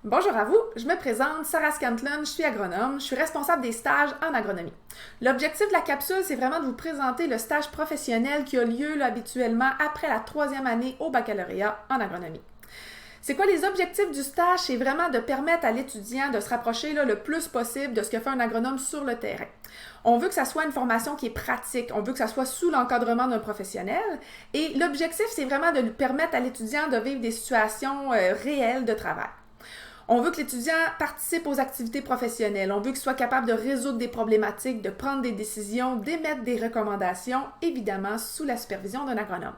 Bonjour à vous, je me présente, Sarah Scantlon, je suis agronome, je suis responsable des stages en agronomie. L'objectif de la capsule, c'est vraiment de vous présenter le stage professionnel qui a lieu habituellement après la troisième année au baccalauréat en agronomie. C'est quoi les objectifs du stage? C'est vraiment de permettre à l'étudiant de se rapprocher le plus possible de ce que fait un agronome sur le terrain. On veut que ça soit une formation qui est pratique, on veut que ça soit sous l'encadrement d'un professionnel et l'objectif, c'est vraiment de lui permettre à l'étudiant de vivre des situations réelles de travail. On veut que l'étudiant participe aux activités professionnelles. On veut qu'il soit capable de résoudre des problématiques, de prendre des décisions, d'émettre des recommandations, évidemment sous la supervision d'un agronome.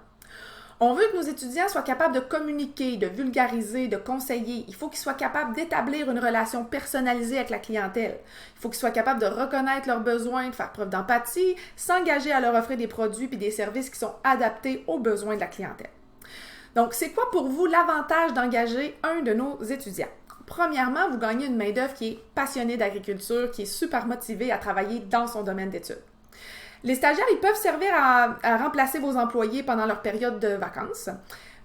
On veut que nos étudiants soient capables de communiquer, de vulgariser, de conseiller. Il faut qu'ils soient capables d'établir une relation personnalisée avec la clientèle. Il faut qu'ils soient capables de reconnaître leurs besoins, de faire preuve d'empathie, s'engager à leur offrir des produits et des services qui sont adaptés aux besoins de la clientèle. Donc, c'est quoi pour vous l'avantage d'engager un de nos étudiants? Premièrement, vous gagnez une main-d'œuvre qui est passionnée d'agriculture, qui est super motivée à travailler dans son domaine d'études. Les stagiaires, ils peuvent servir à remplacer vos employés pendant leur période de vacances.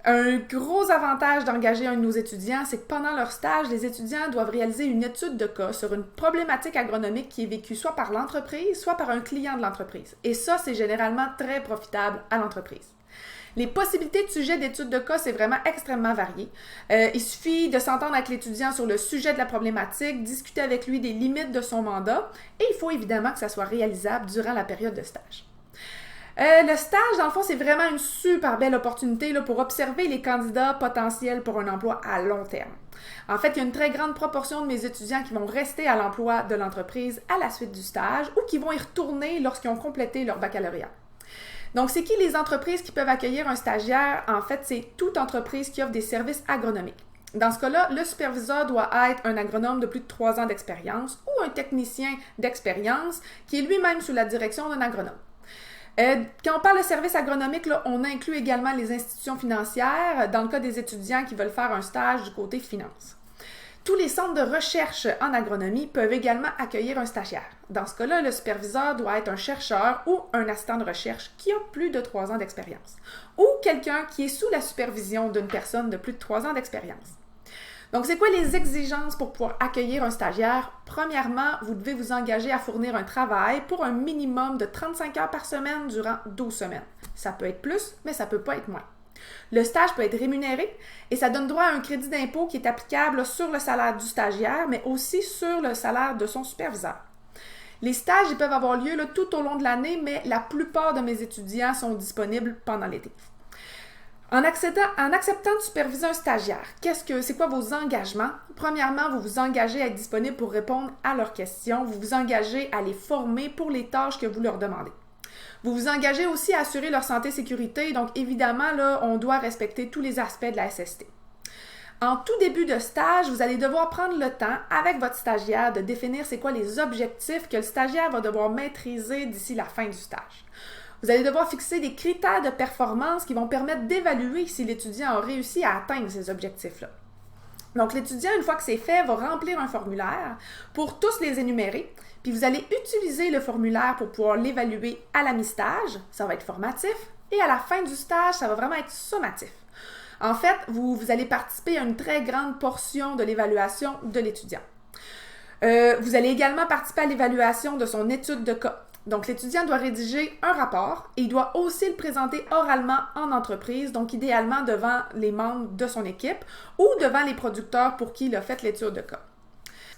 Un gros avantage d'engager un de nos étudiants, c'est que pendant leur stage, les étudiants doivent réaliser une étude de cas sur une problématique agronomique qui est vécue soit par l'entreprise, soit par un client de l'entreprise. Et ça, c'est généralement très profitable à l'entreprise. Les possibilités de sujets d'études de cas, c'est vraiment extrêmement varié. Il suffit de s'entendre avec l'étudiant sur le sujet de la problématique, discuter avec lui des limites de son mandat, et il faut évidemment que ça soit réalisable durant la période de stage. Le stage, dans le fond, c'est vraiment une super belle opportunité pour observer les candidats potentiels pour un emploi à long terme. En fait, il y a une très grande proportion de mes étudiants qui vont rester à l'emploi de l'entreprise à la suite du stage ou qui vont y retourner lorsqu'ils ont complété leur baccalauréat. Donc, c'est qui les entreprises qui peuvent accueillir un stagiaire? En fait, c'est toute entreprise qui offre des services agronomiques. Dans ce cas-là, le superviseur doit être un agronome de plus de 3 ans d'expérience ou un technicien d'expérience qui est lui-même sous la direction d'un agronome. Quand on parle de services agronomiques, on inclut également les institutions financières dans le cas des étudiants qui veulent faire un stage du côté finance. Tous les centres de recherche en agronomie peuvent également accueillir un stagiaire. Dans ce cas-là, le superviseur doit être un chercheur ou un assistant de recherche qui a plus de 3 ans d'expérience ou quelqu'un qui est sous la supervision d'une personne de plus de 3 ans d'expérience. Donc, c'est quoi les exigences pour pouvoir accueillir un stagiaire? Premièrement, vous devez vous engager à fournir un travail pour un minimum de 35 heures par semaine durant 12 semaines. Ça peut être plus, mais ça peut pas être moins. Le stage peut être rémunéré et ça donne droit à un crédit d'impôt qui est applicable sur le salaire du stagiaire, mais aussi sur le salaire de son superviseur. Les stages ils peuvent avoir lieu tout au long de l'année, mais la plupart de mes étudiants sont disponibles pendant l'été. En acceptant de superviser un stagiaire, c'est quoi vos engagements? Premièrement, vous vous engagez à être disponible pour répondre à leurs questions. Vous vous engagez à les former pour les tâches que vous leur demandez. Vous vous engagez aussi à assurer leur santé et sécurité, donc évidemment, on doit respecter tous les aspects de la SST. En tout début de stage, vous allez devoir prendre le temps avec votre stagiaire de définir c'est quoi les objectifs que le stagiaire va devoir maîtriser d'ici la fin du stage. Vous allez devoir fixer des critères de performance qui vont permettre d'évaluer si l'étudiant a réussi à atteindre ces objectifs-là. Donc, l'étudiant, une fois que c'est fait, va remplir un formulaire pour tous les énumérer, puis vous allez utiliser le formulaire pour pouvoir l'évaluer à la mi-stage, ça va être formatif, et à la fin du stage, ça va vraiment être sommatif. En fait, vous allez participer à une très grande portion de l'évaluation de l'étudiant. Vous allez également participer à l'évaluation de son étude de cas. Donc, l'étudiant doit rédiger un rapport et il doit aussi le présenter oralement en entreprise, donc idéalement devant les membres de son équipe ou devant les producteurs pour qui il a fait l'étude de cas.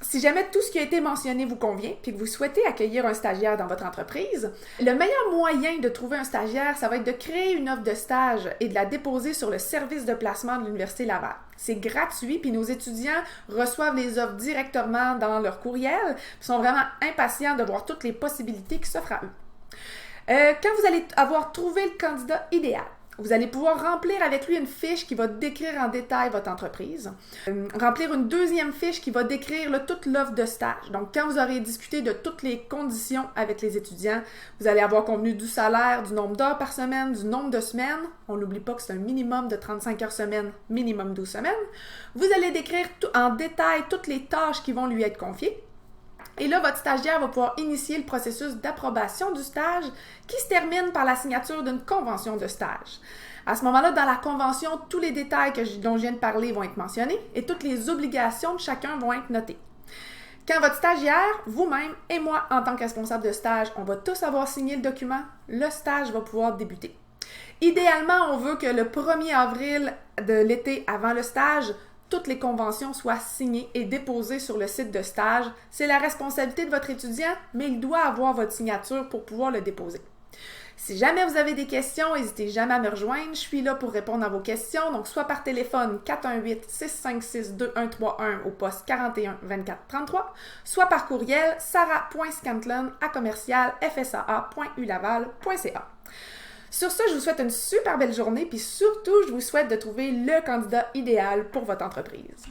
Si jamais tout ce qui a été mentionné vous convient puis que vous souhaitez accueillir un stagiaire dans votre entreprise, le meilleur moyen de trouver un stagiaire, ça va être de créer une offre de stage et de la déposer sur le service de placement de l'Université Laval. C'est gratuit puis nos étudiants reçoivent les offres directement dans leur courriel. Ils sont vraiment impatients de voir toutes les possibilités qui s'offrent à eux. Quand vous allez avoir trouvé le candidat idéal, vous allez pouvoir remplir avec lui une fiche qui va décrire en détail votre entreprise. Remplir une deuxième fiche qui va décrire toute l'offre de stage. Donc, quand vous aurez discuté de toutes les conditions avec les étudiants, vous allez avoir convenu du salaire, du nombre d'heures par semaine, du nombre de semaines. On n'oublie pas que c'est un minimum de 35 heures semaine, minimum 12 semaines. Vous allez décrire en détail toutes les tâches qui vont lui être confiées. Et là, votre stagiaire va pouvoir initier le processus d'approbation du stage qui se termine par la signature d'une convention de stage. À ce moment-là, dans la convention, tous les détails dont je viens de parler vont être mentionnés et toutes les obligations de chacun vont être notées. Quand votre stagiaire, vous-même et moi, en tant que responsable de stage, on va tous avoir signé le document, le stage va pouvoir débuter. Idéalement, on veut que le 1er avril de l'été avant le stage, toutes les conventions soient signées et déposées sur le site de stage. C'est la responsabilité de votre étudiant, mais il doit avoir votre signature pour pouvoir le déposer. Si jamais vous avez des questions, n'hésitez jamais à me rejoindre. Je suis là pour répondre à vos questions, donc soit par téléphone 418-656-2131 au poste 41 24 33, soit par courriel sarah.scantlon@fsaa.ulaval.ca. Sur ce, je vous souhaite une super belle journée, puis surtout, je vous souhaite de trouver le candidat idéal pour votre entreprise.